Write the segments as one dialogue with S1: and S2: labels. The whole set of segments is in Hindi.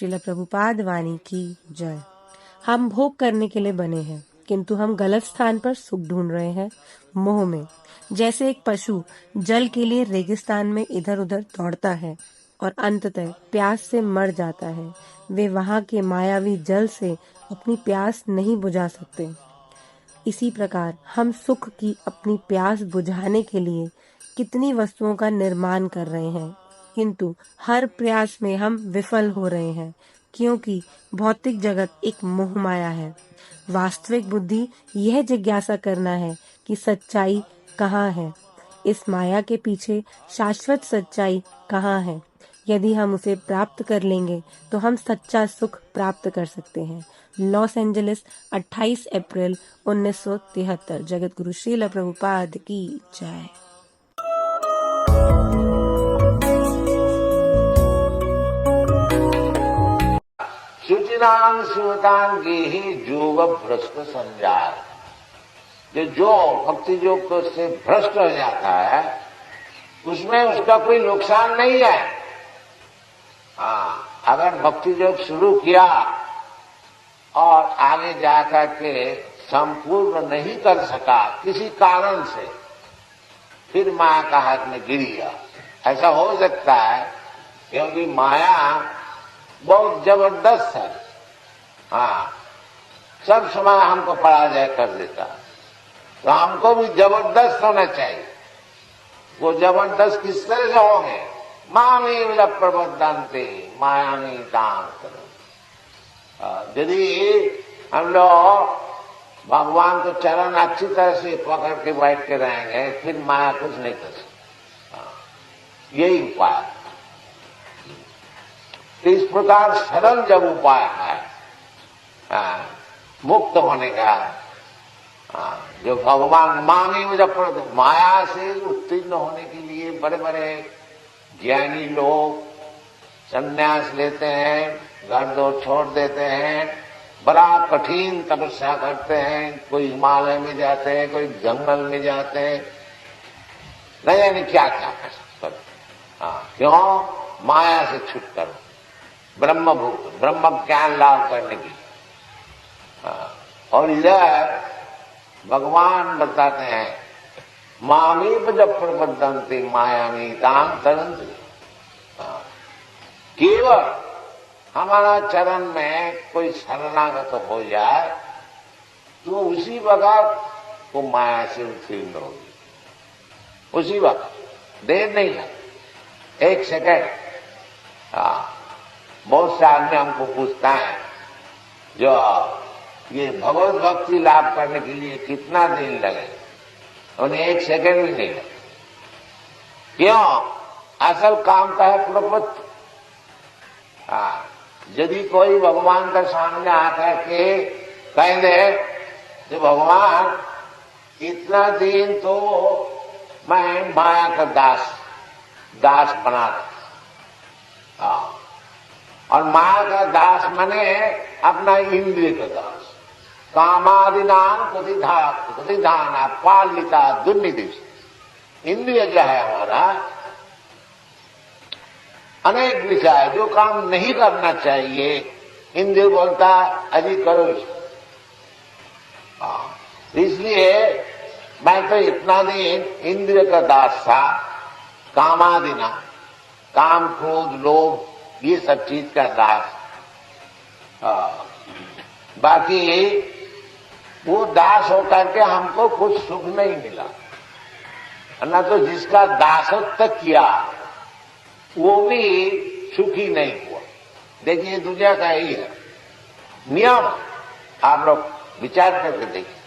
S1: श्रील प्रभुपाद वाणी की जय। हम भोग करने के लिए बने हैं, किंतु हम गलत स्थान पर सुख ढूंढ रहे हैं, मोह में। जैसे एक पशु जल के लिए रेगिस्तान में इधर उधर दौड़ता है और अंततः प्यास से मर जाता है, वे वहां के मायावी जल से अपनी प्यास नहीं बुझा सकते। इसी प्रकार हम सुख की अपनी प्यास बुझाने के लिए कितनी वस्तुओं का निर्माण कर रहे हैं, किंतु हर प्रयास में हम विफल हो रहे हैं, क्योंकि भौतिक जगत एक मोह माया है। वास्तविक बुद्धि यह जिज्ञासा करना है कि सच्चाई कहाँ है, इस माया के पीछे शाश्वत सच्चाई कहाँ है। यदि हम उसे प्राप्त कर लेंगे तो हम सच्चा सुख प्राप्त कर सकते हैं। लॉस एंजलिस 28 अप्रैल 1973। जगत गुरु श्रील प्रभुपाद की जय।
S2: सुचिनान शिवतान की ही जोग भ्रष्ट संजार। जो भक्ति योग तो से भ्रष्ट हो जाता है, उसमें उसका कोई नुकसान नहीं है। हाँ, अगर भक्ति योग शुरू किया और आगे जाकर के संपूर्ण नहीं कर सका किसी कारण से, फिर माया का हाथ में गिर गया, ऐसा हो सकता है, क्योंकि माया बहुत जबरदस्त है। हाँ, सब समय हमको पराजय कर देता, तो हमको भी जबरदस्त होना चाहिए। वो जबरदस्त किस तरह से होंगे? मामी प्रबंधनते मायामी दान करो। यदि हम लोग भगवान को चरण अच्छी तरह से पकड़ के बैठ के रहेंगे, फिर माया कुछ नहीं कर सकती। यही उपाय। इस प्रकार सरल जब उपाय है मुक्त होने का, जो भगवान मांगे मुजफ्फर माया से उत्तीर्ण होने के लिए बड़े बड़े ज्ञानी लोग संन्यास लेते हैं, घर दो छोड़ देते हैं, बड़ा कठिन तपस्या करते हैं, कोई हिमालय में जाते हैं, कोई जंगल में जाते हैं, नहीं जाने क्या क्या कर सकते। क्यों? माया से छूट कर ब्रह्मभूत ब्रह्म ज्ञान लाभ करने की। और इधर भगवान बताते हैं मामी जब प्रबंधनते मायामी ताम तरंती। केवल हमारा चरण में कोई शरणागत हो जाए तो उसी वक्त वो माया से उत्तीर्ण होगी, उसी वक्त, देर नहीं है, एक सेकंड। बहुत से आदमी हमको पूछता है जो ये भगवत भक्ति लाभ करने के लिए कितना दिन लगे, उन्हें एक सेकंड भी नहीं लगे। क्यों? असल काम का है प्रपत्ति। यदि कोई भगवान के सामने आकर के कह दे कि भगवान इतना दिन तो मैं माया का दास बना था, और माया का दास माने अपना इंद्रिय का दास, कामादिनाम प्रतिधान पालिता दुर्निदेश। इंद्रिय क्या है हमारा? अनेक विषय जो काम नहीं करना चाहिए, इंद्रिय बोलता अजी करो। इसलिए मैं तो इतना दिन इंद्रिय का दास था, कामादिना, काम क्रोध लोभ ये सब चीज का दास। बाकी वो दास होकर के हमको कुछ सुख नहीं मिला, न तो जिसका दासत्व किया वो भी सुखी नहीं हुआ। देखिए दुनिया का यही है नियम, आप लोग विचार करके देखिए।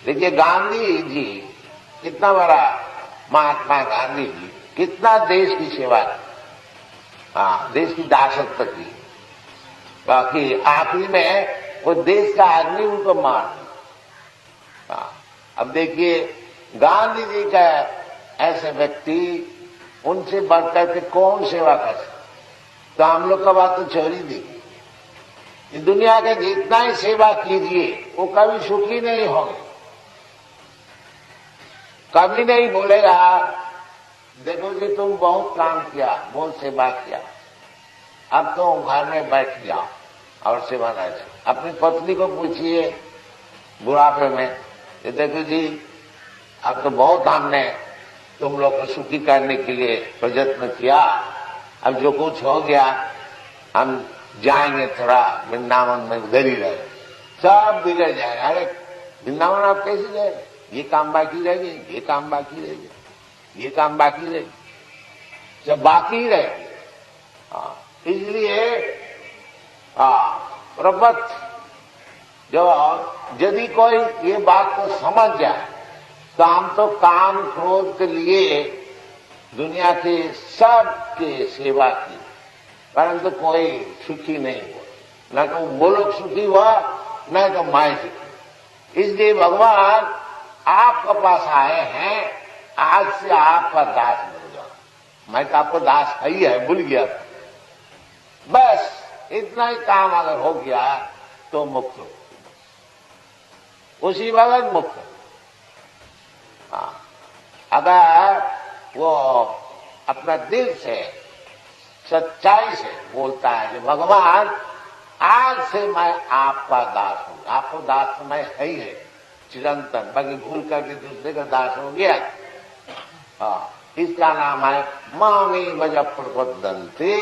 S2: देखिए गांधी जी कितना बड़ा, महात्मा गांधी जी कितना देश की सेवा की, देश की दासत्व की। बाकी आखिरी में वो देश का आदमी उनको मार दिया। अब देखिए गांधी जी का ऐसे व्यक्ति, उनसे बढ़कर के कौन सेवा कर सकते? तो हम लोग का बात तो छोड़ ही दी। दुनिया के जितना ही सेवा कीजिए वो कभी सुखी नहीं होंगे, कभी नहीं बोलेगा देखो जी तुम बहुत काम किया, बहुत सेवा किया, अब तो घर में बैठ जाओ और सेवा न जाओ। अपनी पत्नी को पूछिए बुढ़ापे में, ये देखो जी अब तो बहुत हमने तुम लोग को सुखी करने के लिए प्रयत्न किया, अब जो कुछ हो गया हम जाएंगे थोड़ा वृंदावन में, उधर ही रहे, सब बिगड़ जाएगा। अरे वृंदावन आप कैसे जाएंगे, ये काम बाकी रह गए, ये काम बाकी रह गए, ये काम बाकी रह गए, जब बाकी रहे। इसलिए प्रपत जो यदि कोई ये बात को समझ जाए तो हम तो काम क्रोध के लिए दुनिया के सबके सेवा की, परंतु कोई सुखी नहीं हुआ, न तो वो लोग सुखी हुआ न तो मैं सुखी। इसलिए भगवान आपके पास आए हैं, आज से आपका दास बन जाओ। मैं तो आपको दास ही है, भूल गया था। बस इतना ही काम अगर हो गया तो मुक्त हो, उसी वक्त मुक्त। अगर वो अपना दिल से सच्चाई से बोलता है कि भगवान आज से मैं आपका दास हूं, आपको दास तो मैं है ही है चिरंतन, बाकी भूल करके दूसरे का दास हो गया। इसका नाम है मामी भज प्रपद्यन्ते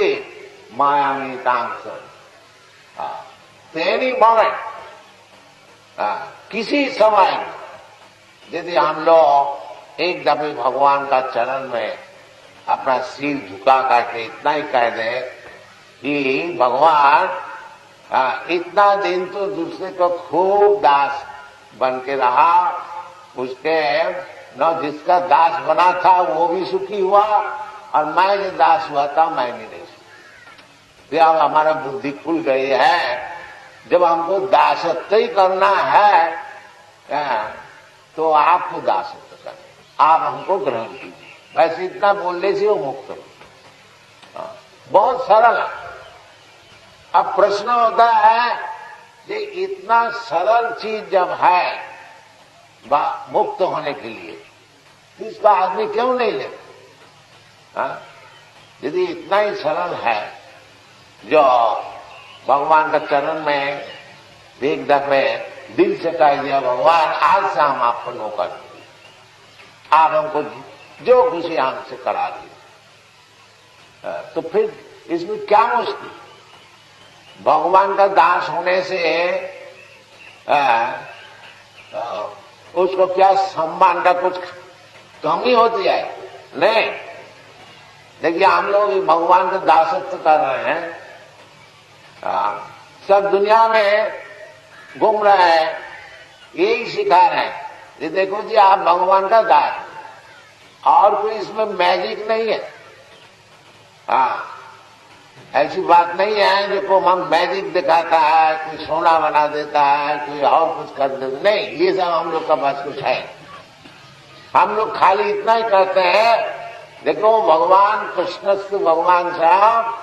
S2: मायामी तांस। एनी मोमेंट, किसी समय यदि हम लोग एक दफे भगवान का चरण में अपना सिर झुका करके इतना ही कह दें कि भगवान इतना दिन तो दूसरे को खूब दास बन के रहा, उसके न जिसका दास बना था वो भी सुखी हुआ और मैं जो दास हुआ था मैं भी नहीं सुखी। अब हमारा बुद्धि खुल गई है, जब हमको दासत्व ही करना है तो आपको दासत्व करना, आप हमको ग्रहण कीजिए, बस इतना बोलने से वो मुक्त हो। बहुत सरल है। अब प्रश्न होता है कि इतना सरल चीज जब है मुक्त होने के लिए, तो इसका आदमी क्यों नहीं लेता? यदि इतना ही सरल है, जो भगवान का चरण में एक दफे दिल से कह दिया भगवान आज से हम आपको नौकर, आप हमको जो खुशी हमसे करा दी, तो फिर इसमें क्या मुश्किल? भगवान का दास होने से उसको क्या सम्मान का कुछ कमी होती है? नहीं। देखिए हम लोग भगवान का दासत्व कर रहे हैं, सब दुनिया में घूम रहे हैं, यही सिखा रहे हैं ये देखो जी आप भगवान का दास, और कोई इसमें मैजिक नहीं है। ऐसी बात नहीं है जो हम मैजिक दिखाता है, कोई सोना बना देता है, कोई और कुछ कर देता, नहीं, ये सब हम लोग का पास कुछ है। हम लोग खाली इतना ही कहते हैं, देखो भगवान कृष्णस्तु भगवान साहब,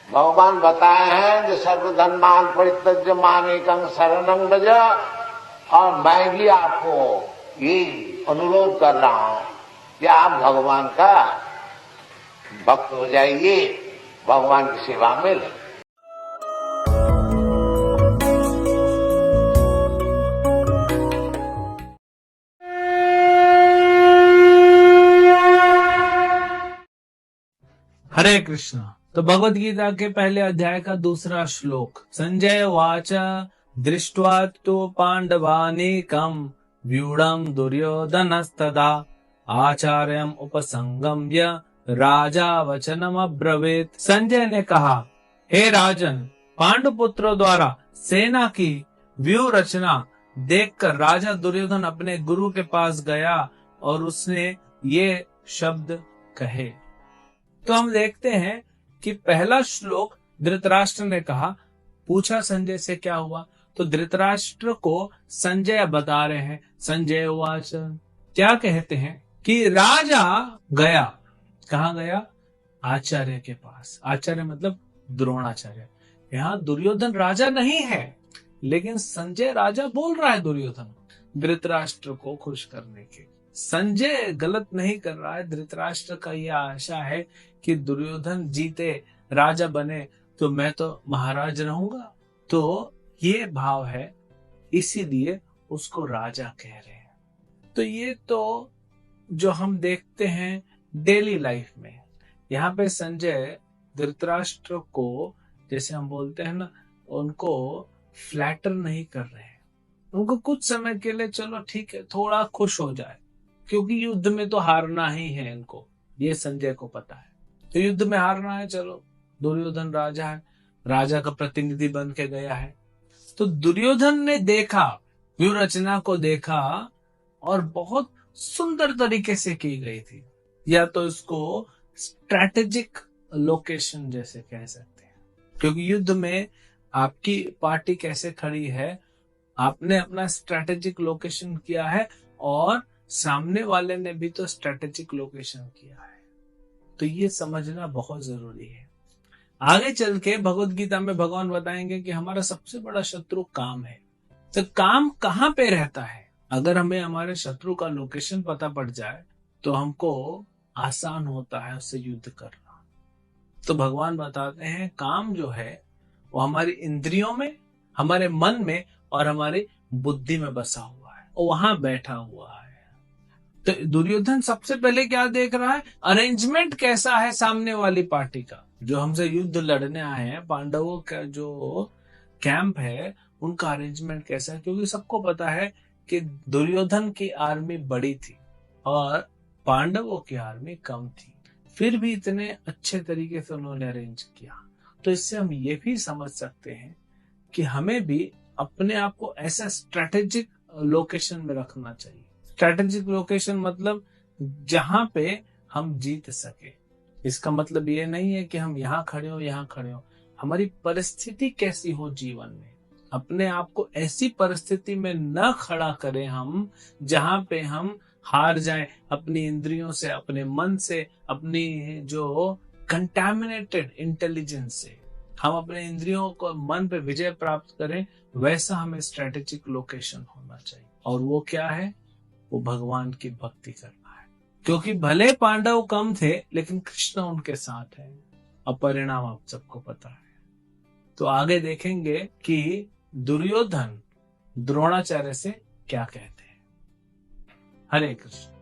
S2: भगवान बताए हैं जो सर्वधर्मान परित्यज्य मामेकं शरणं व्रज, और मैं भी आपको ये अनुरोध कर रहा हूं कि आप भगवान का भक्त हो जाइए, भगवान की सेवा में लगे।
S3: हरे कृष्ण। तो भगवद गीता के पहले अध्याय का दूसरा श्लोक। संजय वाच दृष्ट्वा तो पांडवानीकम व्यूढ़म दुर्योधनस्तदा आचार्यम उपसंगम्य राजा वचनम अब्रवीत। संजय ने कहा, हे राजन, पांडुपुत्रों द्वारा सेना की व्यूह रचना देखकर राजा दुर्योधन अपने गुरु के पास गया और उसने ये शब्द कहे। तो हम देखते हैं कि पहला श्लोक धृतराष्ट्र ने कहा, पूछा संजय से क्या हुआ, तो धृतराष्ट्र को संजय बता रहे हैं। संजय वाच क्या कहते हैं कि राजा गया, कहाँ गया? आचार्य के पास। आचार्य मतलब द्रोणाचार्य। यहाँ दुर्योधन राजा नहीं है, लेकिन संजय राजा बोल रहा है दुर्योधन धृतराष्ट्र को खुश करने के। संजय गलत नहीं कर रहा है। धृतराष्ट्र का यह आशा है कि दुर्योधन जीते, राजा बने, तो मैं तो महाराज रहूंगा। तो ये भाव है, इसीलिए उसको राजा कह रहे हैं। तो ये तो जो हम देखते हैं डेली लाइफ में, यहाँ पे संजय धृतराष्ट्र को, जैसे हम बोलते हैं ना, उनको फ्लैटर नहीं कर रहे हैं। उनको कुछ समय के लिए चलो ठीक है, थोड़ा खुश हो जाए, क्योंकि युद्ध में तो हारना ही है इनको, ये संजय को पता है। तो युद्ध में हारना है, चलो दुर्योधन राजा है, राजा का प्रतिनिधि बन के गया है। तो दुर्योधन ने देखा, व्यूह रचना को देखा, और बहुत सुंदर तरीके से की गई थी। या तो इसको स्ट्रैटेजिक लोकेशन जैसे कह सकते हैं, क्योंकि युद्ध में आपकी पार्टी कैसे खड़ी है, आपने अपना स्ट्रैटेजिक लोकेशन किया है, और सामने वाले ने भी तो स्ट्रैटेजिक लोकेशन किया है। तो ये समझना बहुत जरूरी है। आगे चल के भगवत गीता में भगवान बताएंगे कि हमारा सबसे बड़ा शत्रु काम है। तो काम कहाँ पे रहता है? अगर हमें हमारे शत्रु का लोकेशन पता पड़ जाए तो हमको आसान होता है उससे युद्ध करना। तो भगवान बताते हैं काम जो है वो हमारी इंद्रियों में, हमारे मन में और हमारी बुद्धि में बसा हुआ है, और वहां बैठा हुआ है। तो दुर्योधन सबसे पहले क्या देख रहा है? अरेंजमेंट कैसा है सामने वाली पार्टी का, जो हमसे युद्ध लड़ने आए हैं, पांडवों का जो कैंप है उनका अरेंजमेंट कैसा है। क्योंकि सबको पता है कि दुर्योधन की आर्मी बड़ी थी और पांडवों की आर्मी कम थी, फिर भी इतने अच्छे तरीके से उन्होंने अरेंज किया। तो इससे हम ये भी समझ सकते हैं कि हमें भी अपने आप को ऐसा स्ट्रैटेजिक लोकेशन में रखना चाहिए। स्ट्रैटेजिक लोकेशन मतलब जहां पे हम जीत सके। इसका मतलब ये नहीं है कि हम यहाँ खड़े हो, यहाँ खड़े हो। हमारी परिस्थिति कैसी हो जीवन में, अपने आप को ऐसी परिस्थिति में न खड़ा करें हम जहां पे हम हार जाएं अपनी इंद्रियों से, अपने मन से, अपनी जो कंटामिनेटेड इंटेलिजेंस से। हम अपने इंद्रियों को, मन पे विजय प्राप्त करें, वैसा हमें स्ट्रेटेजिक लोकेशन होना चाहिए। और वो क्या है? वो भगवान की भक्ति करना है। क्योंकि भले पांडव कम थे लेकिन कृष्ण उनके साथ है, और परिणाम आप सबको पता है। तो आगे देखेंगे कि दुर्योधन द्रोणाचार्य से क्या कहते हैं। हरे कृष्ण।